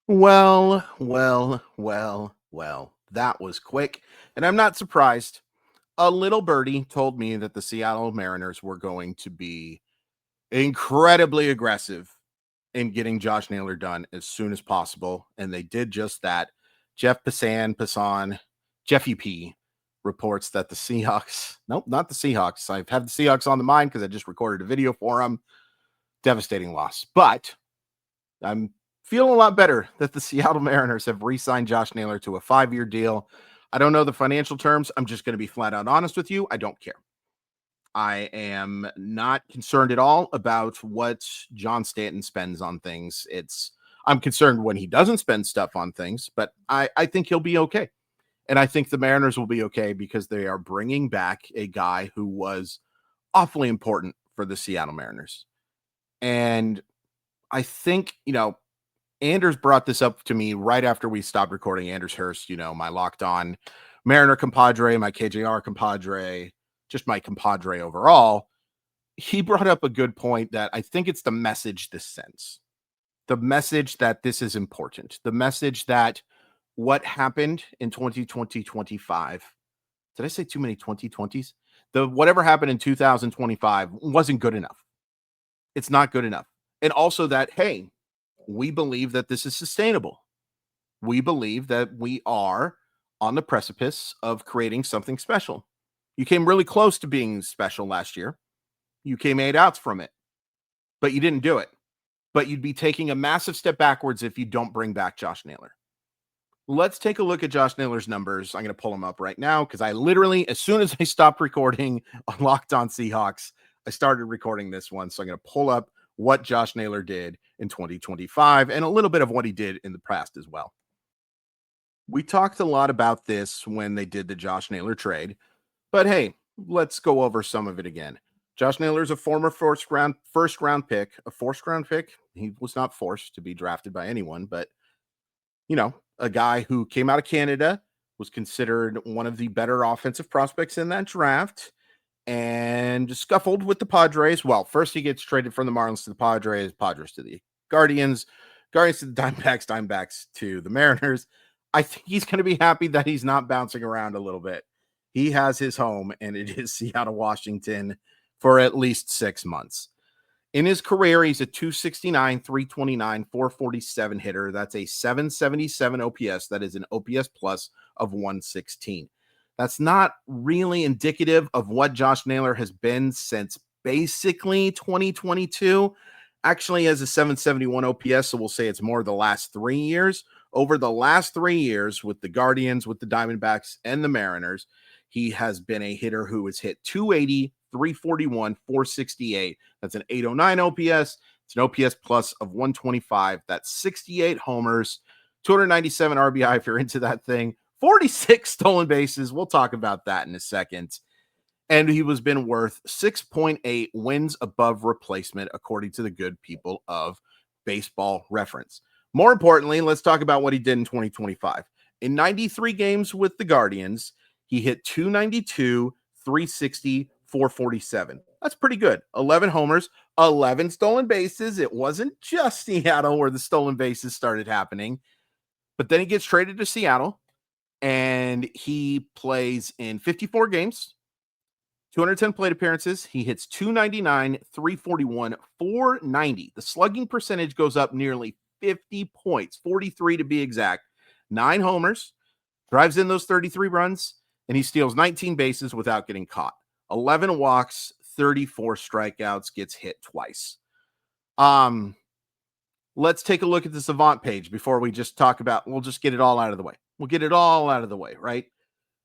Well. That was quick, and I'm not surprised. A little birdie told me that the Seattle Mariners were going to be incredibly aggressive in getting Josh Naylor done as soon as possible, and they did just that. Jeff Passan, Jeffy P reports that the Seahawks, nope, not the Seahawks. I've had the Seahawks on the mind because I just recorded a video for them. Devastating loss, but I'm feeling a lot better that the Seattle Mariners have re-signed Josh Naylor to a 5-year deal. I don't know the financial terms. I'm just going to be flat out honest with you. I don't care. I am not concerned at all about what John Stanton spends on things. I'm concerned when he doesn't spend stuff on things, but I think he'll be okay. And I think the Mariners will be okay because they are bringing back a guy who was awfully important for the Seattle Mariners. And I think, Anders brought this up to me right after we stopped recording. Anders Hurst, my locked on Mariner compadre, my KJR compadre, just my compadre overall. He brought up a good point that I think it's the message this sends. The message that this is important. The message that what happened in 2020-25. Did I say too many 2020s? Whatever happened in 2025 wasn't good enough. It's not good enough. And also that, hey, we believe that this is sustainable. We believe that we are on the precipice of creating something special. You came really close to being special last year. You came 8 outs from it, but you didn't do it. But you'd be taking a massive step backwards if you don't bring back Josh Naylor. Let's take a look at Josh Naylor's numbers. I'm going to pull them up right now because I literally, as soon as I stopped recording on Locked On Seahawks, I started recording this one. So I'm going to pull up what Josh Naylor did in 2025 and a little bit of what he did in the past as well. We talked a lot about this when they did the Josh Naylor trade, but hey, let's go over some of it again. Josh Naylor is a former first round pick, a forced round pick. He was not forced to be drafted by anyone, but a guy who came out of Canada, was considered one of the better offensive prospects in that draft, and scuffled with the Padres. Well, first he gets traded from the Marlins to the Padres, Padres to the Guardians, Guardians to the Diamondbacks, Diamondbacks to the Mariners. I think he's going to be happy that he's not bouncing around a little bit. He has his home, and it is Seattle, Washington for at least 6 months. In his career, he's a 269, 329, 447 hitter. That's a 777 OPS. That is an OPS plus of 116. That's not really indicative of what Josh Naylor has been since basically 2022. Actually has a 771 OPS, so we'll say it's more the last 3 years. Over the last 3 years with the Guardians, with the Diamondbacks, and the Mariners, he has been a hitter who has hit 280, 341, 468. That's an 809 OPS. It's an OPS plus of 125. That's 68 homers, 297 RBI if you're into that thing, 46 stolen bases. We'll talk about that in a second. And he was been worth 6.8 wins above replacement, according to the good people of Baseball Reference. More importantly, let's talk about what he did in 2025. In 93 games with the Guardians, he hit 292, 360, 447. That's pretty good. 11 homers, 11 stolen bases. It wasn't just Seattle where the stolen bases started happening. But then he gets traded to Seattle, and he plays in 54 games, 210 plate appearances. He hits 299, 341, 490. The slugging percentage goes up nearly 50 points, 43 to be exact. 9 homers, drives in those 33 runs, and he steals 19 bases without getting caught. 11 walks, 34 strikeouts, gets hit twice. Let's take a look at the Savant page before we just talk about, we'll just get it all out of the way. We'll get it all out of the way, right?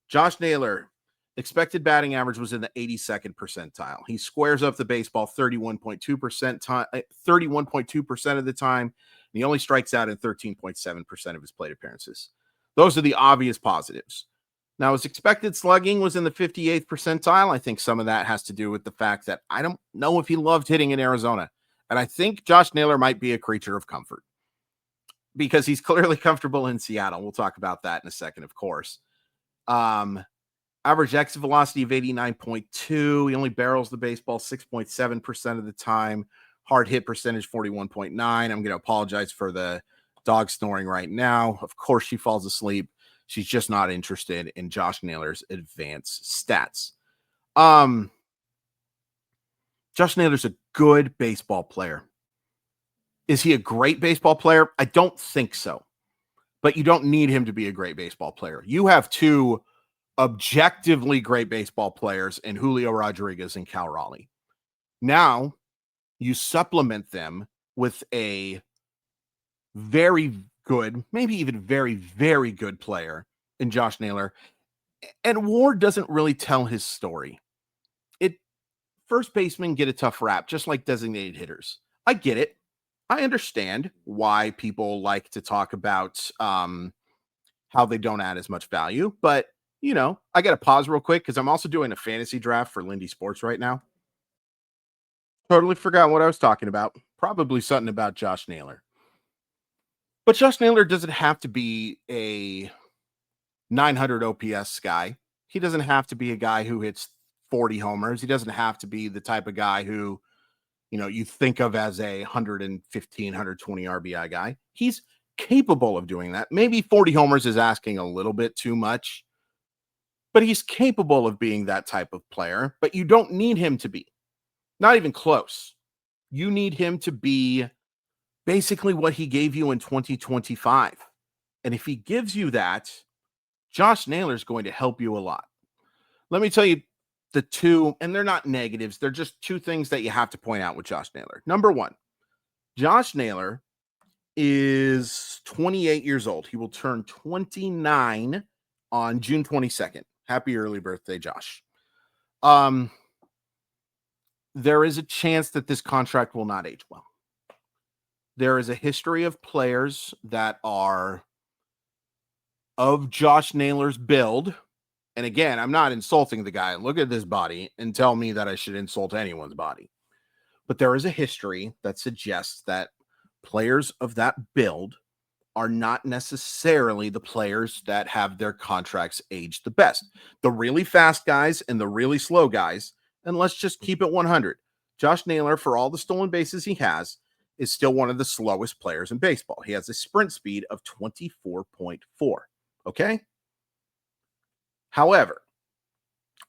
Josh Naylor, expected batting average was in the 82nd percentile. He squares up the baseball 31.2% of the time. And he only strikes out in 13.7% of his plate appearances. Those are the obvious positives. Now, his expected slugging was in the 58th percentile. I think some of that has to do with the fact that I don't know if he loved hitting in Arizona. And I think Josh Naylor might be a creature of comfort because he's clearly comfortable in Seattle. We'll talk about that in a second, of course. Average exit velocity of 89.2. He only barrels the baseball 6.7% of the time. Hard hit percentage 41.9. I'm going to apologize for the Dog snoring right now. Of course, she falls asleep. She's just not interested in Josh Naylor's advanced stats. Josh Naylor's a good baseball player. Is he a great baseball player? I don't think so. But you don't need him to be a great baseball player. You have two objectively great baseball players in Julio Rodriguez and Cal Raleigh. Now you supplement them with a very good, maybe even very, very good player in Josh Naylor. And WAR doesn't really tell his story. First basemen get a tough rap, just like designated hitters. I get it. I understand why people like to talk about how they don't add as much value, but I got to pause real quick because I'm also doing a fantasy draft for Lindy Sports right now. Totally forgot what I was talking about. Probably something about Josh Naylor. But Josh Naylor doesn't have to be a 900 OPS guy. He doesn't have to be a guy who hits 40 homers. He doesn't have to be the type of guy who, you think of as a 115, 120 RBI guy. He's capable of doing that. Maybe 40 homers is asking a little bit too much, but he's capable of being that type of player. But you don't need him to be. Not even close. You need him to be basically what he gave you in 2025. And if he gives you that, Josh Naylor is going to help you a lot. Let me tell you the two, and they're not negatives. They're just two things that you have to point out with Josh Naylor. Number one, Josh Naylor is 28 years old. He will turn 29 on June 22nd. Happy early birthday, Josh. There is a chance that this contract will not age well. There is a history of players that are of Josh Naylor's build. And again, I'm not insulting the guy. Look at this body and tell me that I should insult anyone's body. But there is a history that suggests that players of that build are not necessarily the players that have their contracts aged the best. The really fast guys and the really slow guys, and let's just keep it 100. Josh Naylor, for all the stolen bases he has, is still one of the slowest players in baseball. He has a sprint speed of 24.4. Okay? However,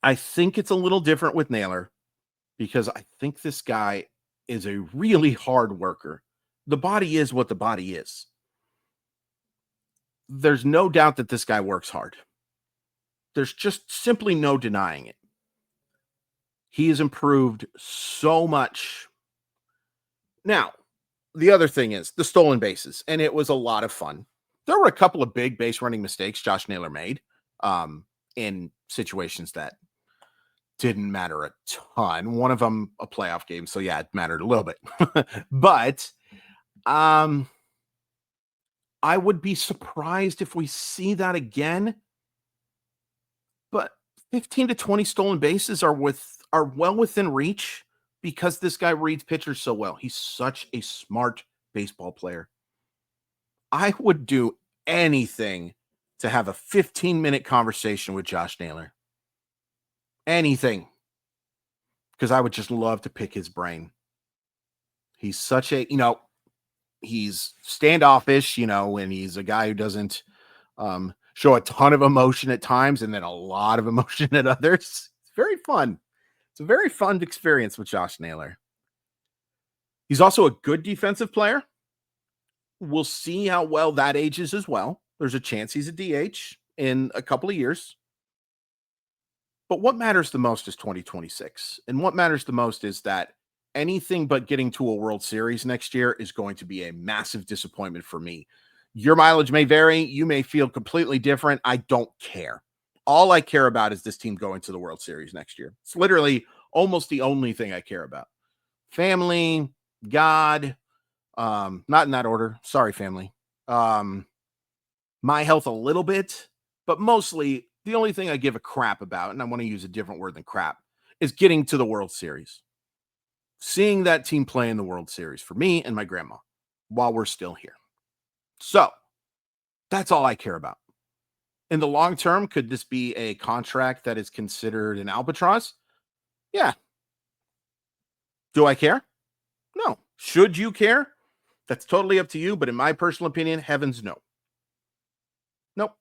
I think it's a little different with Naylor because I think this guy is a really hard worker. The body is what the body is. There's no doubt that this guy works hard. There's just simply no denying it. He has improved so much. Now, the other thing is the stolen bases, and it was a lot of fun. There were a couple of big base running mistakes Josh Naylor made in situations that didn't matter a ton. One of them a playoff game, so yeah, it mattered a little bit. But I would be surprised if we see that again. But 15 to 20 stolen bases are well within reach because this guy reads pitchers so well. He's such a smart baseball player. I would do anything to have a 15-minute conversation with Josh Naylor. Anything. Because I would just love to pick his brain. He's such a, he's standoffish, and he's a guy who doesn't show a ton of emotion at times and then a lot of emotion at others. It's very fun. It's a very fun experience with Josh Naylor. He's also a good defensive player. We'll see how well that ages as well. There's a chance he's a DH in a couple of years. But what matters the most is 2026. And what matters the most is that anything but getting to a World Series next year is going to be a massive disappointment for me. Your mileage may vary. You may feel completely different. I don't care. All I care about is this team going to the World Series next year. It's literally almost the only thing I care about. Family, God, not in that order. Sorry, family. My health a little bit, but mostly the only thing I give a crap about, and I want to use a different word than crap, is getting to the World Series. Seeing that team play in the World Series for me and my grandma while we're still here. So that's all I care about. In the long term, could this be a contract that is considered an albatross? Yeah. Do I care? No. Should you care? That's totally up to you, but in my personal opinion, heavens no. Nope.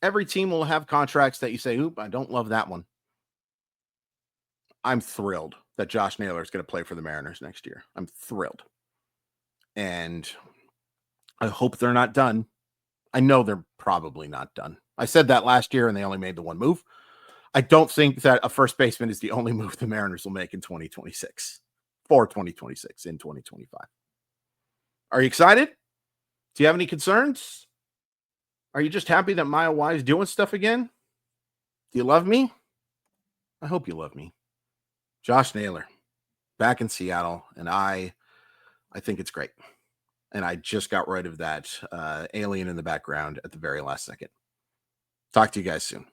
Every team will have contracts that you say, oop, I don't love that one. I'm thrilled that Josh Naylor is going to play for the Mariners next year. I'm thrilled. And I hope they're not done. I know they're probably not done. I said that last year and they only made the one move. I don't think that a first baseman is the only move the Mariners will make in 2026 for 2026 in 2025. Are you excited? Do you have any concerns? Are you just happy that Maya Y is doing stuff again? Do you love me? I hope you love me. Josh Naylor, back in Seattle, and I think it's great. And I just got rid of that alien in the background at the very last second. Talk to you guys soon.